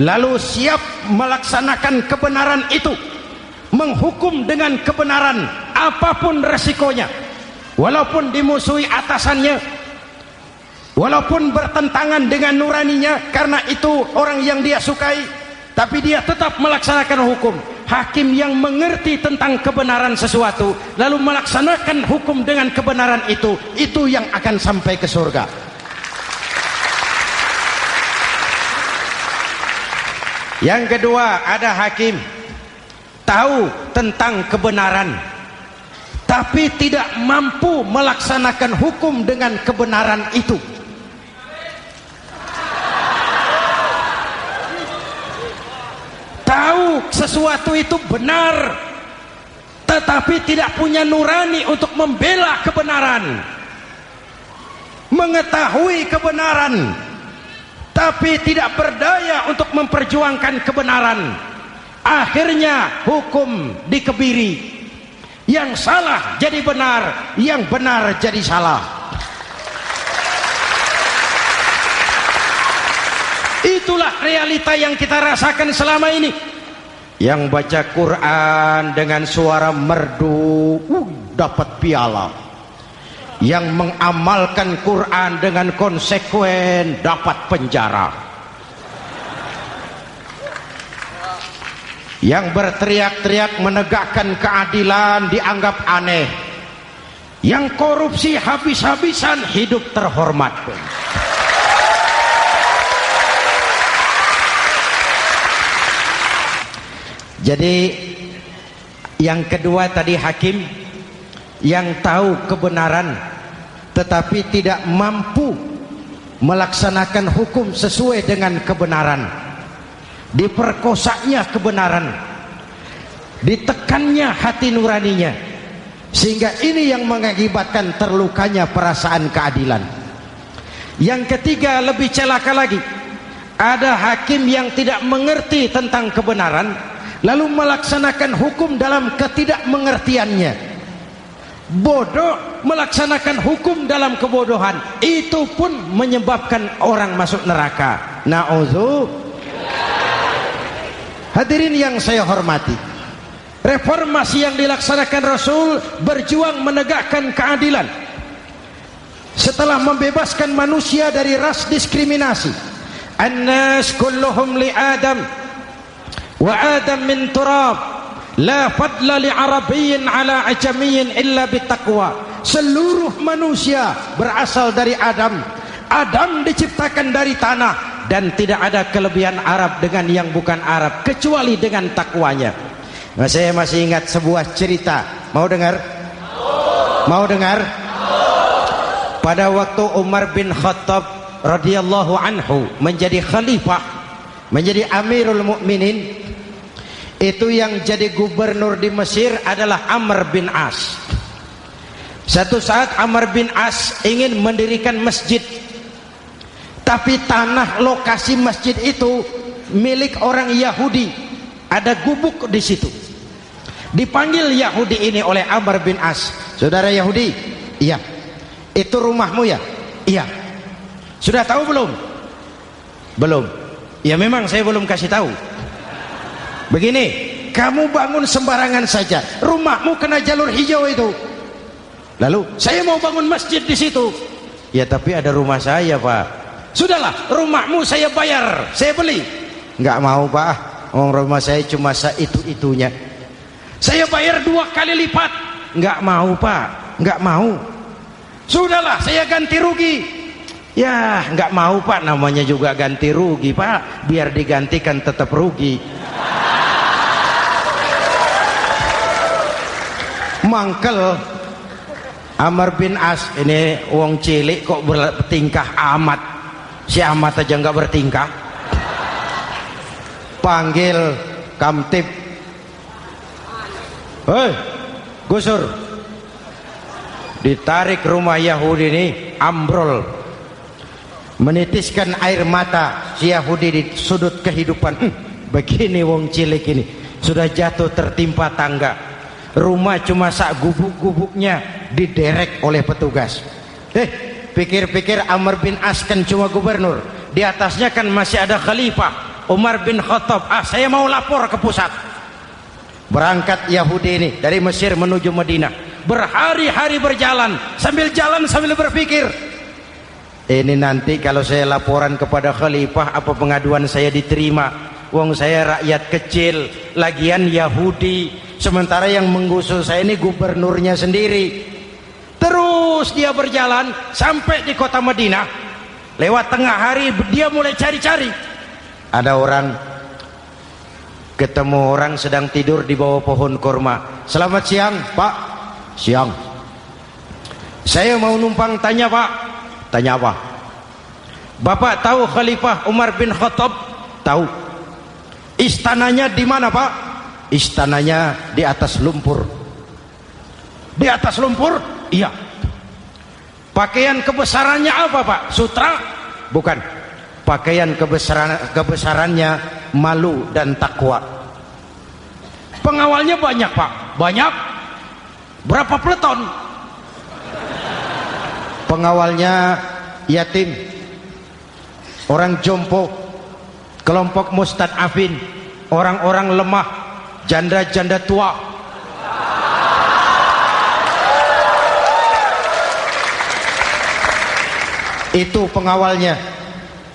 lalu siap melaksanakan kebenaran itu, menghukum dengan kebenaran apapun resikonya, walaupun dimusuhi atasannya, walaupun bertentangan dengan nuraninya, karena itu orang yang dia sukai, tapi dia tetap melaksanakan hukum. Hakim yang mengerti tentang kebenaran sesuatu lalu melaksanakan hukum dengan kebenaran itu yang akan sampai ke surga. Yang kedua, ada hakim tahu tentang kebenaran tapi tidak mampu melaksanakan hukum dengan kebenaran itu. Tahu sesuatu itu benar tetapi tidak punya nurani untuk membela kebenaran, mengetahui kebenaran tapi tidak berdaya untuk memperjuangkan kebenaran. Akhirnya hukum dikebiri, yang salah jadi benar, yang benar jadi salah. Itulah realita yang kita rasakan selama ini. Yang baca Quran dengan suara merdu dapat piala, yang mengamalkan Quran dengan konsekuen dapat penjara, yang berteriak-teriak menegakkan keadilan dianggap aneh, yang korupsi habis-habisan hidup terhormat. Jadi yang kedua tadi hakim yang tahu kebenaran tetapi tidak mampu melaksanakan hukum sesuai dengan kebenaran. Diperkosanya kebenaran, ditekannya hati nuraninya, sehingga ini yang mengakibatkan terlukanya perasaan keadilan. Yang ketiga lebih celaka lagi, ada hakim yang tidak mengerti tentang kebenaran lalu melaksanakan hukum dalam ketidakmengertiannya. Bodoh melaksanakan hukum dalam kebodohan, itu pun menyebabkan orang masuk neraka. Na'udzubillah. Hadirin yang saya hormati, reformasi yang dilaksanakan Rasul berjuang menegakkan keadilan setelah membebaskan manusia dari ras diskriminasi. An-nas kulluhum li Adam wa Adam min turab, la fadla li arabiyyin ala ajamiyyin illa bitaqwa. Seluruh manusia berasal dari Adam. Adam diciptakan dari tanah, dan tidak ada kelebihan Arab dengan yang bukan Arab kecuali dengan takwanya. Nah, saya masih ingat sebuah cerita. Mau dengar? Mau dengar? Pada waktu Umar bin Khattab radhiyallahu anhu menjadi khalifah, menjadi Amirul Mukminin, itu yang jadi gubernur di Mesir adalah Amr bin As. Satu saat Amr bin As ingin mendirikan masjid, tapi tanah lokasi masjid itu milik orang Yahudi. Ada gubuk di situ. Dipanggil Yahudi ini oleh Amr bin As. Saudara Yahudi, iya. Itu rumahmu ya? Iya. Sudah tahu belum? Belum. Ya memang saya belum kasih tahu. Begini, kamu bangun sembarangan saja. Rumahmu kena jalur hijau itu. Lalu saya mau bangun masjid di situ. Ya tapi ada rumah saya, Pak. Sudahlah, rumahmu saya bayar, saya beli. Enggak mau, Pak. Rumah saya cuma itu-itunya. Saya bayar 2 kali lipat. Enggak mau, Pak. Enggak mau. Sudahlah, saya ganti rugi. Ya, enggak mau, Pak. Namanya juga ganti rugi, Pak. Biar digantikan tetap rugi. Mangkel Amr bin As ini wong cilik kok bertingkah amat. Si amat aja enggak bertingkah. Panggil kamtib. Hei, gusur. Ditarik rumah Yahudi ini, ambrol, menitiskan air mata si Yahudi di sudut kehidupan. Begini wong cilik ini sudah jatuh tertimpa tangga. Rumah cuma sak gubuk-gubuknya diderek oleh petugas. Pikir-pikir Amr bin As kan cuma gubernur, di atasnya kan masih ada khalifah Umar bin Khattab. Saya mau lapor ke pusat. Berangkat Yahudi ini dari Mesir menuju Madinah. Berhari-hari berjalan, sambil jalan sambil berpikir, ini nanti kalau saya laporan kepada khalifah, apa pengaduan saya diterima? Wong saya rakyat kecil, lagian Yahudi, sementara yang menggusur saya ini gubernurnya sendiri. Terus dia berjalan sampai di kota Madinah. Lewat tengah hari dia mulai cari-cari. Ada orang, ketemu orang sedang tidur di bawah pohon kurma. Selamat siang, Pak. Siang. Saya mau numpang tanya, Pak. Tanya apa? Bapak tahu Khalifah Umar bin Khattab? Tahu. Istananya di mana, Pak? Istananya di atas lumpur. Di atas lumpur? Iya. Pakaian kebesarannya apa, Pak? Sutra? Bukan. Pakaian kebesarannya malu dan takwa. Pengawalnya banyak, Pak. Banyak. Berapa peleton? Pengawalnya yatim, orang jompo, kelompok mustad'afin, orang-orang lemah, janda-janda tua. Itu pengawalnya.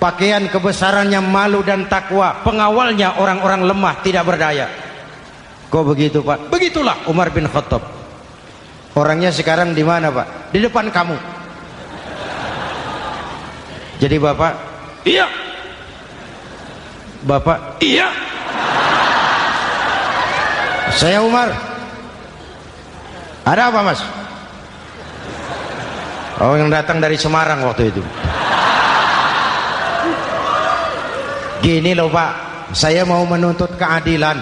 Pakaian kebesarannya malu dan takwa. Pengawalnya orang-orang lemah, tidak berdaya. Kok begitu, Pak? Begitulah Umar bin Khattab. Orangnya sekarang di mana, Pak? Di depan kamu. Jadi Bapak, iya. Bapak, iya. Saya Umar. Ada apa, Mas? Oh, yang datang dari Semarang waktu itu. Gini loh, Pak, saya mau menuntut keadilan.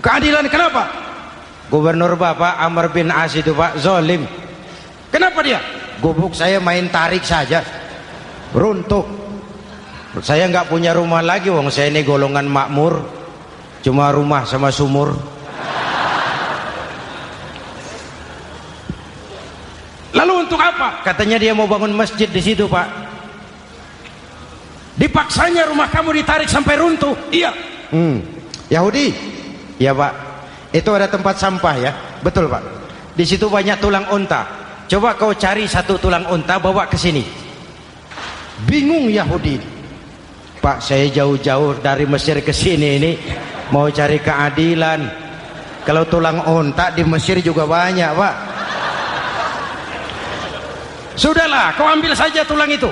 Keadilan kenapa? Gubernur Bapak Amr bin As itu, Pak, zalim. Kenapa dia? Gubuk saya main tarik saja, runtuh. Saya nggak punya rumah lagi, wong saya ini golongan makmur, cuma rumah sama sumur. Lalu untuk apa? Katanya dia mau bangun masjid di situ, Pak. Dipaksanya rumah kamu ditarik sampai runtuh. Iya. Yahudi? Ya, Pak. Itu ada tempat sampah ya. Betul, Pak. Di situ banyak tulang unta. Coba kau cari satu tulang unta bawa ke sini. Bingung Yahudi. Pak, saya jauh-jauh dari Mesir ke sini ini mau cari keadilan. Kalau tulang unta di Mesir juga banyak, Pak. Sudahlah, kau ambil saja tulang itu.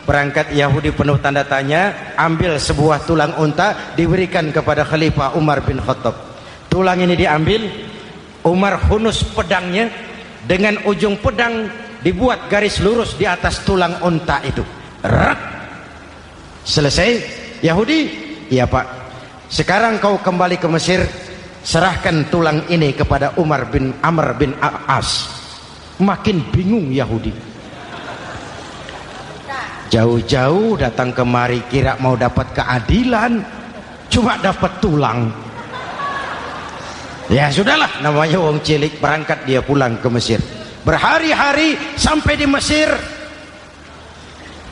Berangkat Yahudi penuh tanda tanya, ambil sebuah tulang unta, diberikan kepada Khalifah Umar bin Khattab. Tulang ini diambil, Umar hunus pedangnya, dengan ujung pedang dibuat garis lurus di atas tulang unta itu. Rak. Selesai. Yahudi, iya Pak, sekarang kau kembali ke Mesir, serahkan tulang ini kepada Umar bin Amr bin As. Makin bingung Yahudi, jauh-jauh datang kemari kira mau dapat keadilan, cuma dapat tulang. Ya sudahlah, namanya wong cilik, berangkat dia pulang ke Mesir. Berhari-hari sampai di Mesir.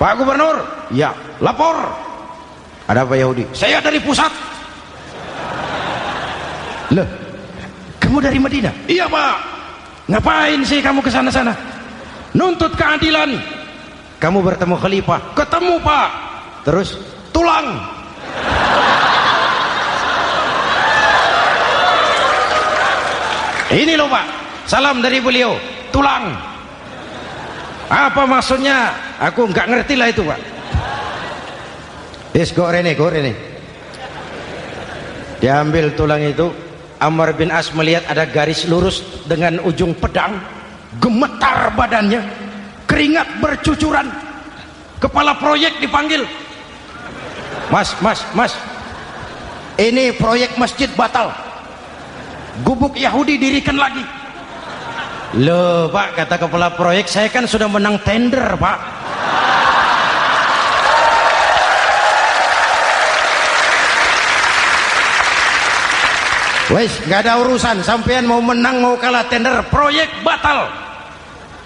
Pak Gubernur, ya lapor. Ada apa Yahudi? Saya dari pusat. Loh, kamu dari Madinah? Iya Pak. Ngapain sih kamu ke sana-sana? Nuntut keadilan. Kamu bertemu Khalifah? Ketemu Pak. Terus tulang. Ini loh Pak, salam dari beliau, tulang. Apa maksudnya? Aku nggak ngerti lah itu Pak. Yes, go rene. Diambil tulang itu. Amr bin As melihat ada garis lurus dengan ujung pedang, gemetar badannya, keringat bercucuran. Kepala proyek dipanggil. Mas, ini proyek masjid batal. Gubuk Yahudi dirikan lagi. Loh Pak, kata kepala proyek, saya kan sudah menang tender Pak. Wes, nggak ada urusan, sampean mau menang mau kalah tender, proyek batal.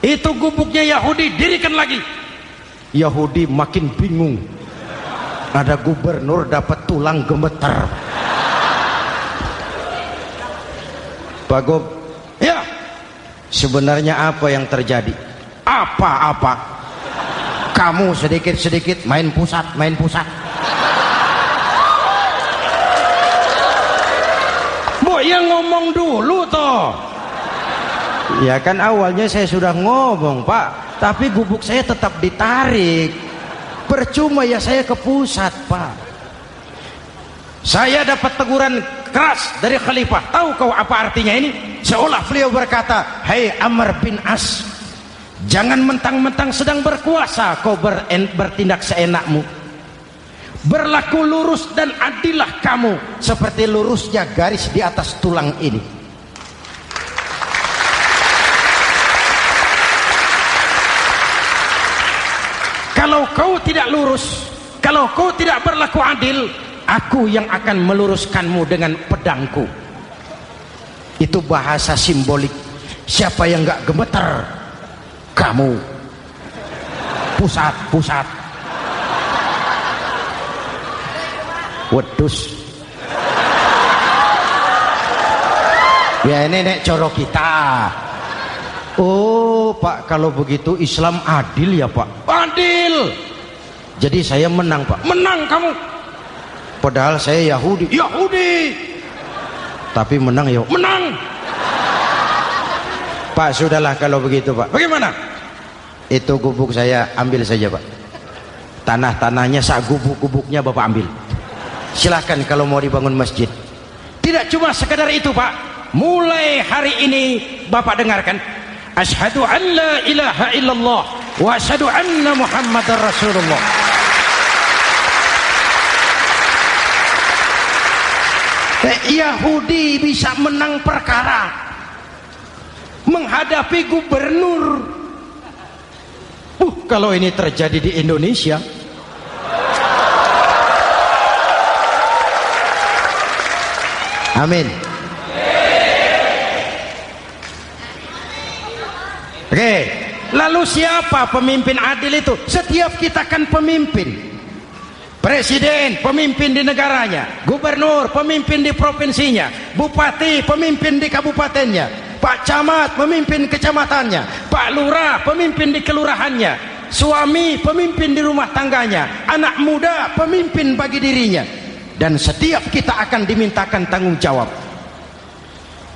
Itu gubuknya Yahudi dirikan lagi. Yahudi makin bingung. Ada gubernur dapat tulang gemeter. Pak Gob, ya sebenarnya apa yang terjadi? Apa-apa? Kamu sedikit-sedikit main pusat. Bu, yang ngomong dulu toh. Ya kan awalnya saya sudah ngomong Pak, tapi gubuk saya tetap ditarik. Percuma ya saya ke pusat Pak. Saya dapat teguran keras dari Khalifah. Tahu kau apa artinya ini? Seolah beliau berkata, "Hai Amr bin As, jangan mentang-mentang sedang berkuasa kau bertindak seenakmu. Berlaku lurus dan adillah kamu seperti lurusnya garis di atas tulang ini." Kalau kau tidak lurus, kalau kau tidak berlaku adil, aku yang akan meluruskanmu dengan pedangku. Itu bahasa simbolik. Siapa yang gak gemeter? Kamu. Pusat. Wedus. Ya ini nek coro kita. Oh Pak, kalau begitu Islam adil ya Pak? Adil. Jadi saya menang Pak? Menang kamu. Padahal saya Yahudi. Tapi menang ya? Menang. Pak, sudahlah kalau begitu Pak. Bagaimana? Itu gubuk saya ambil saja Pak. Tanah-tanahnya sak gubuk-gubuknya Bapak ambil. Silahkan kalau mau dibangun masjid. Tidak cuma sekedar itu Pak. Mulai hari ini Bapak dengarkan. Asyhadu an la ilaha illallah wa asyhadu anna Muhammadar Rasulullah. Yahudi bisa menang perkara menghadapi gubernur. Kalau ini terjadi di Indonesia, amin. Oke, lalu siapa pemimpin adil itu? Setiap kita kan pemimpin. Presiden, pemimpin di negaranya. Gubernur, pemimpin di provinsinya. Bupati, pemimpin di kabupatennya. Pak Camat, pemimpin kecamatannya. Pak Lurah, pemimpin di kelurahannya. suami pemimpin di rumah tangganya, anak muda pemimpin bagi dirinya, dan setiap kita akan dimintakan tanggung jawab.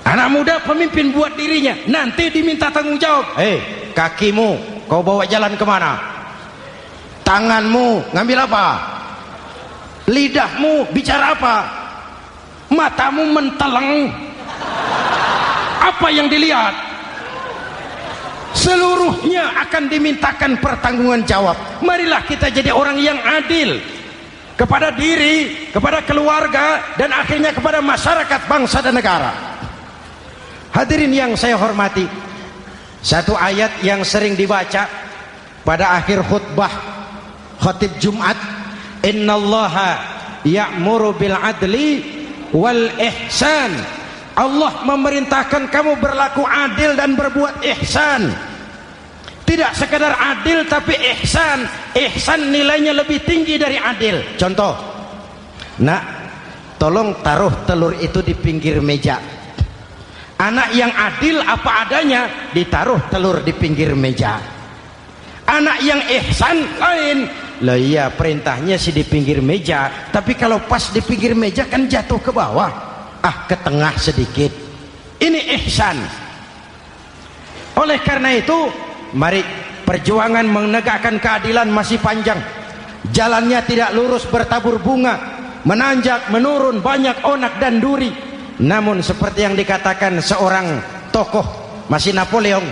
Anak muda pemimpin buat dirinya, nanti diminta tanggung jawab. Kakimu kau bawa jalan kemana? Tanganmu ngambil apa? Lidahmu bicara apa? Matamu menteleng, apa yang dilihat? Seluruhnya akan dimintakan pertanggungan jawab. Marilah kita jadi orang yang adil kepada diri, kepada keluarga, dan akhirnya kepada masyarakat, bangsa dan negara. Hadirin yang saya hormati, satu ayat yang sering dibaca pada akhir khutbah khatib Jumat, innallaha ya'muru bil adli wal ihsan. Allah memerintahkan kamu berlaku adil dan berbuat ihsan. Tidak sekadar adil tapi ihsan. Ihsan nilainya lebih tinggi dari adil. Contoh, nak, tolong taruh telur itu di pinggir meja. Anak yang adil apa adanya, ditaruh telur di pinggir meja. Anak yang ihsan lain. Lah iya, perintahnya sih di pinggir meja, tapi kalau pas di pinggir meja kan jatuh ke bawah, ke tengah sedikit. Ini ihsan. Oleh karena itu, mari, perjuangan menegakkan keadilan masih panjang. Jalannya tidak lurus bertabur bunga, menanjak, menurun, banyak onak dan duri. Namun seperti yang dikatakan seorang tokoh, masih Napoleon,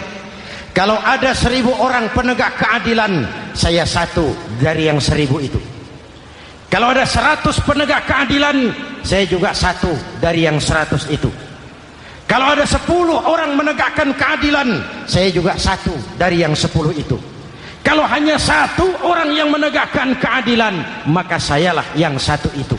kalau ada 1000 orang penegak keadilan, saya satu dari yang 1000 itu. Kalau ada 100 penegak keadilan, saya juga satu dari yang 100 itu. Kalau ada 10 orang menegakkan keadilan, saya juga satu dari yang 10 itu. Kalau hanya 1 orang yang menegakkan keadilan, maka sayalah yang 1 itu.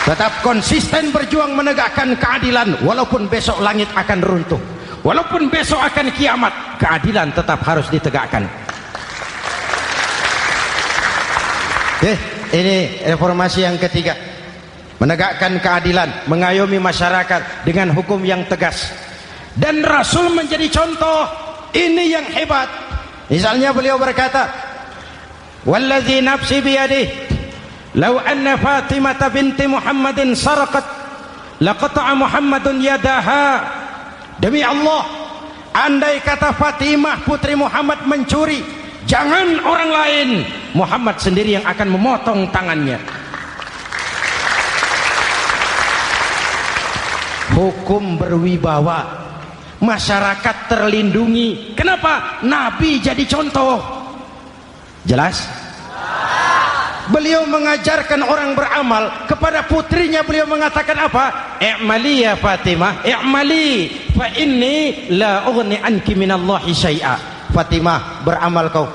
Tetap konsisten berjuang menegakkan keadilan, walaupun besok langit akan runtuh, walaupun besok akan kiamat, keadilan tetap harus ditegakkan. Ini reformasi yang ketiga, menegakkan keadilan, mengayomi masyarakat dengan hukum yang tegas. Dan Rasul menjadi contoh, ini yang hebat. Misalnya beliau berkata, wallazi nafsi biyadihi lau anna Fatimah binti Muhammadin saraqat laqata'a Muhammadun yadaha. Demi Allah, andai kata Fatimah putri Muhammad mencuri, jangan orang lain, Muhammad sendiri yang akan memotong tangannya. Hukum berwibawa, masyarakat terlindungi. Kenapa? Nabi jadi contoh. Jelas? Beliau mengajarkan orang beramal. Kepada putrinya beliau mengatakan apa? I'mali ya Fatimah, i'mali fa inni la ughni anki minallahi syai'a. Fatimah, beramal kau.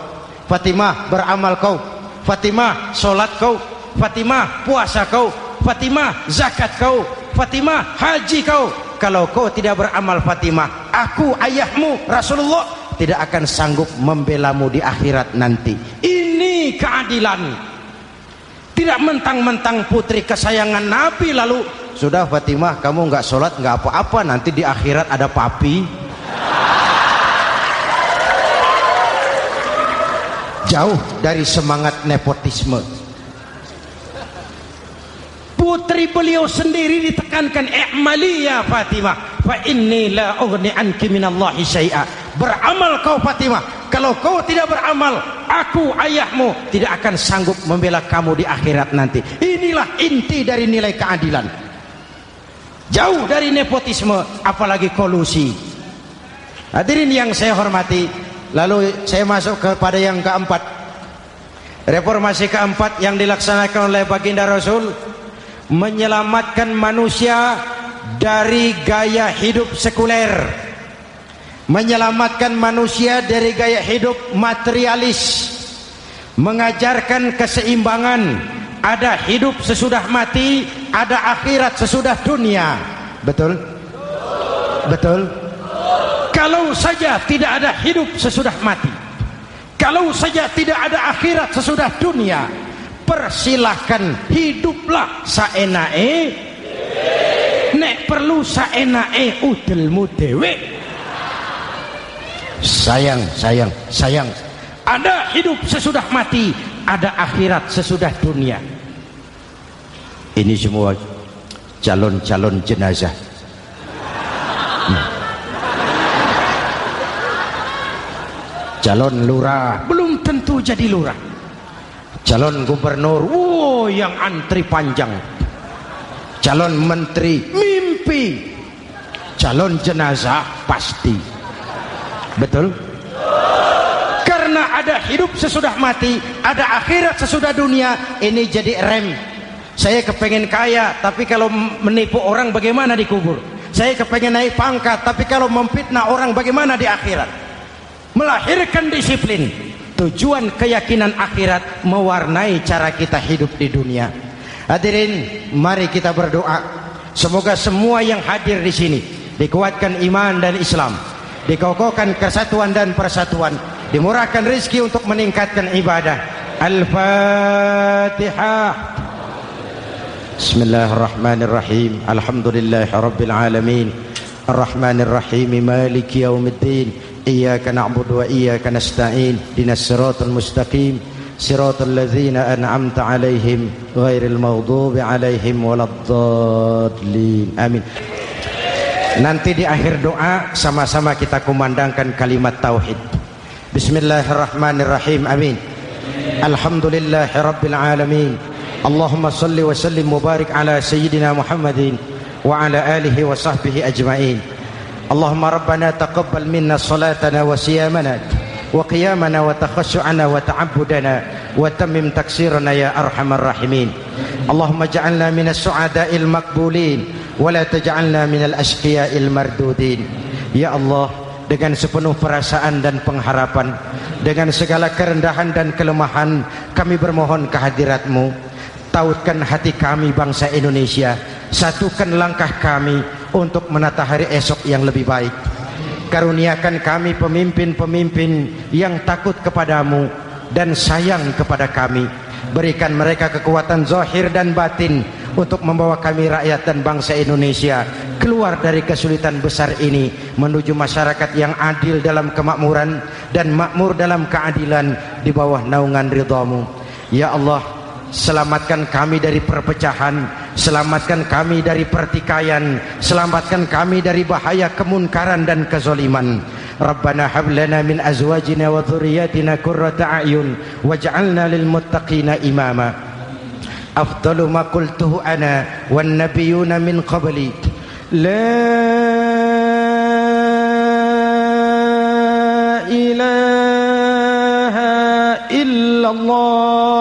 Fatimah, beramal kau. Fatimah, solat kau. Fatimah, puasa kau. Fatimah, zakat kau. Fatimah, haji kau. Kalau kau tidak beramal Fatimah, aku ayahmu Rasulullah tidak akan sanggup membelamu di akhirat nanti. Ini keadilan. Tidak mentang-mentang putri kesayangan Nabi lalu sudah Fatimah kamu nggak sholat nggak apa-apa, nanti di akhirat ada papi. Jauh dari semangat nepotisme. Putri beliau sendiri ditekankan, i'mali ya Fatimah fa inni la ughni anki minallahi syai'a. Beramal kau Fatimah, kalau kau tidak beramal, aku ayahmu tidak akan sanggup membela kamu di akhirat nanti. Inilah inti dari nilai keadilan. Jauh dari nepotisme, apalagi kolusi. Hadirin yang saya hormati, lalu saya masuk kepada yang keempat. Reformasi keempat yang dilaksanakan oleh baginda Rasul, menyelamatkan manusia dari gaya hidup sekuler, menyelamatkan manusia dari gaya hidup materialis, mengajarkan keseimbangan. Ada hidup sesudah mati, ada akhirat sesudah dunia. Betul? Betul? Kalau saja tidak ada hidup sesudah mati, kalau saja tidak ada akhirat sesudah dunia, persilahkan hiduplah saenae, nek perlu saenae udelmu dewe. Sayang, sayang, sayang. Ada hidup sesudah mati, ada akhirat sesudah dunia. Ini semua calon-calon jenazah. Calon lurah belum tentu jadi lurah. Calon gubernur, yang antri panjang. Calon menteri, mimpi. Calon jenazah pasti. Betul? Karena ada hidup sesudah mati, ada akhirat sesudah dunia. Ini jadi rem. Saya kepengen kaya, tapi kalau menipu orang bagaimana dikubur? Saya kepengen naik pangkat, tapi kalau memfitnah orang bagaimana di akhirat? Melahirkan disiplin. Tujuan keyakinan akhirat mewarnai cara kita hidup di dunia. Hadirin, mari kita berdoa. Semoga semua yang hadir di sini dikuatkan iman dan Islam, dikokohkan kesatuan dan persatuan, dimurahkan rezeki untuk meningkatkan ibadah. Al-Fatihah. Bismillahirrahmanirrahim. Alhamdulillahirabbil alamin. Arrahmanirrahim. Maliki yaumiddin. Iyyaka na'budu wa iyyaka nasta'in. Ihdinas siratal mustaqim. Siratal ladzina an'amta 'alaihim ghairil maghdubi 'alaihim waladdallin. Amin. Nanti di akhir doa sama-sama kita kumandangkan kalimat tauhid. Bismillahirrahmanirrahim. Amin. Alhamdulillahirabbil alamin. Allahumma salli wa sallim mubarik ala sayyidina Muhammadin wa ala alihi wa sahbihi ajma'in. Allahumma rabbana taqabbal minna salatana wa siyamana wa qiyamana wa takhashu'ana wa ta'abbudana wa tammim taksirana ya arhamar rahimin. Allahumma ja'alna minas su'ada'il maqbulin wa la taj'alna minal ashqiya'il mardudin. Ya Allah, dengan sepenuh perasaan dan pengharapan, dengan segala kerendahan dan kelemahan, kami bermohon kehadirat-Mu. Tautkan hati kami bangsa Indonesia, satukan langkah kami untuk menata hari esok yang lebih baik. Karuniakan kami pemimpin-pemimpin yang takut kepadamu dan sayang kepada kami. Berikan mereka kekuatan zahir dan batin untuk membawa kami rakyat dan bangsa Indonesia keluar dari kesulitan besar ini menuju masyarakat yang adil dalam kemakmuran dan makmur dalam keadilan di bawah naungan ridha-Mu. Ya Allah, selamatkan kami dari perpecahan, selamatkan kami dari pertikaian, selamatkan kami dari bahaya kemunkaran dan kezaliman. Rabbana hab lana min azwajina wa dhurriyyatina qurrata a'yun waj'alna lil muttaqina imama. Afdalu ma qultuhu ana wan nabiyyuna min qabli. La ilaha illallah.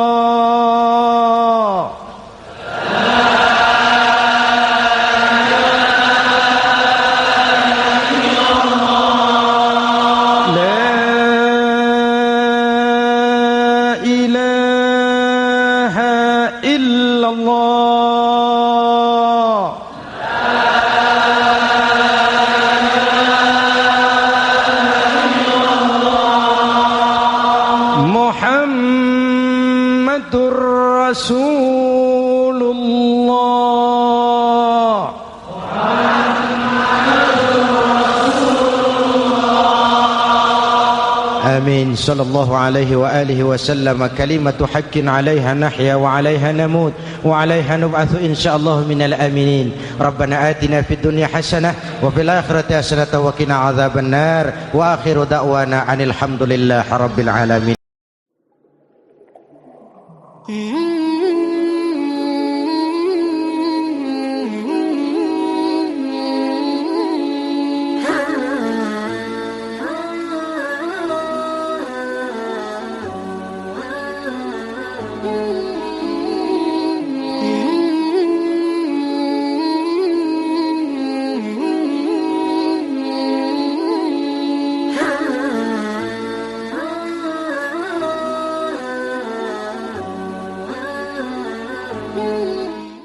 Amin. Sallallahu alaihi wa alihi wa sallam. Kalimatu haqqin 'alaiha nahya wa 'alaiha namut wa 'alaiha nub'atsu insyaallah minal aminin. Rabbana atina fid dunya hasanah wa fil akhirati hasanah wa qina adzabannar. Wa akhiru da'wana anil hamdulillahi rabbil alamin. Mm-hmm.